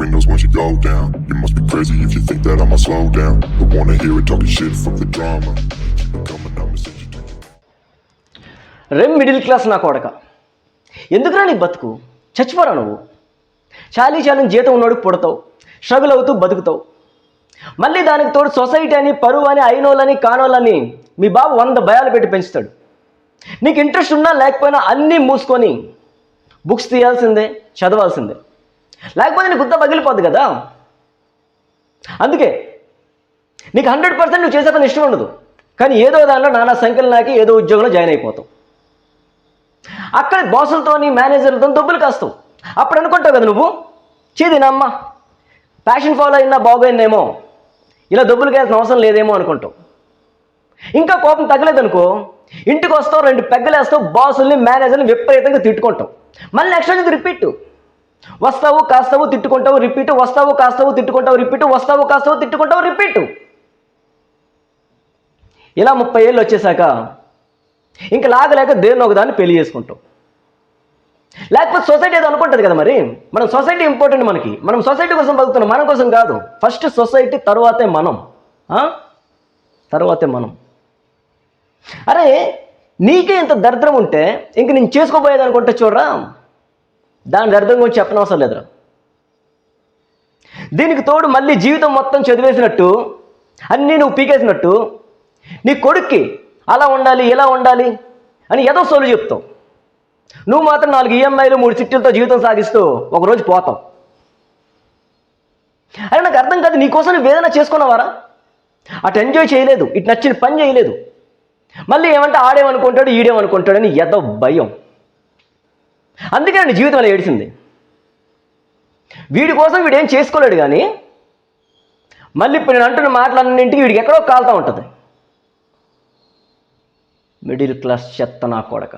windows once you go down. You must be crazy if you think that I'ma slow down. Don't wanna hear it talking shit, fuck the drama. Keep it coming, I'ma send you to middle class నా కొడక, ఎందుకురా నీ బతుకు? చచ్చిపోరా నువ్వు. చాలని జీతం ఉన్నోడికి పుడతావు, struggle అవుతూ బతుకుతావు. మళ్ళీ దానికి తోడు సొసైటీ అని, పరువు అని, అయినోళ్ళని కానోళ్ళని మీ బాబు 100 భయాలు పెట్టి పెంచుతాడు. నీకు ఇంట్రెస్ట్ ఉన్నా లేకపోయినా అన్నీ మూసుకొని బుక్స్ తీయాల్సిందే, చదవాల్సిందే. లేకపోతే నీకు గుద్ద పగిలిపోద్ది కదా. అందుకే నీకు 100% నువ్వు చేసే పని ఇష్టం ఉండదు, కానీ ఏదో దానిలో నానా సంఖ్యలు నాకి ఏదో ఉద్యోగంలో జాయిన్ అయిపోతావు. అక్కడ బాసులతోని, మేనేజర్లతో డబ్బులు కాస్తావు. అప్పుడు అనుకుంటావు కదా నువ్వు, చీదినమ్మ ప్యాషన్ ఫాలో అయినా బాగోయిందేమో, ఇలా డబ్బులు కావాల్సిన అవసరం లేదేమో అనుకుంటావు. ఇంకా కోపం తగ్గలేదనుకో, ఇంటికి వస్తావు, 2 పెగ్గలు వేస్తావు, బాసుల్ని, మేనేజర్ని విపరీతంగా తిట్టుకుంటావు. మళ్ళీ నెక్స్ట్ రోజు రిపీట్. వస్తావు, కాస్తావు, తిట్టుకుంటావు, రిపీట్. వస్తావు, కాస్తావు, తిట్టుకుంటావు, రిపీట్. వస్తావు, కాస్తావు, తిట్టుకుంటావు, రిపీట్. ఇలా 30 ఏళ్ళు వచ్చేసాక ఇంకా లాగలేక దేన్ని ఒకదాన్ని పెళ్లి చేసుకుంటాం. లేకపోతే సొసైటీ ఏదో అనుకుంటుంది కదా, మరి మనం సొసైటీ ఇంపార్టెంట్ మనకి. మనం సొసైటీ కోసం బతుకుతున్నాం, మన కోసం కాదు. ఫస్ట్ సొసైటీ, తర్వాతే మనం. తర్వాతే మనం. అరే నీకే ఇంత దరిద్రం ఉంటే ఇంక నేను చేసుకోబోయేది అనుకుంటే చూడరా, దాని దరిద్రం గురించి చెప్పనవసరం లేదురా. దీనికి తోడు మళ్ళీ జీవితం మొత్తం చదివేసినట్టు, అన్నీ నువ్వు పీకేసినట్టు, నీ కొడుక్కి అలా ఉండాలి, ఇలా ఉండాలి అని ఏదో సోలు చెప్తావు. నువ్వు మాత్రం 4 ఈఎంఐలు 3 చిట్టీలతో జీవితం సాగిస్తూ ఒకరోజు పోతావు. అరే నాకు అర్థం కాదు, నీకోసం నువ్వు ఏదైనా చేసుకున్నావారా? అటు ఎంజాయ్ చేయలేదు, ఇటు నచ్చిన పని చేయలేదు. మళ్ళీ ఏమంటే ఆడేమనుకుంటాడు, ఈడేమనుకుంటాడని ఏదో భయం. అందుకే నీ జీవితం అలా ఏడిసింది. వీడి కోసం వీడేం చేసుకోలేడు, కానీ మళ్ళీ ఇప్పుడు నేను అంటున్న మాటలన్నింటికి వీడికి ఎక్కడో కాలుతూ ఉంటుంది. మిడిల్ క్లాస్ చెత్త నా కొడక.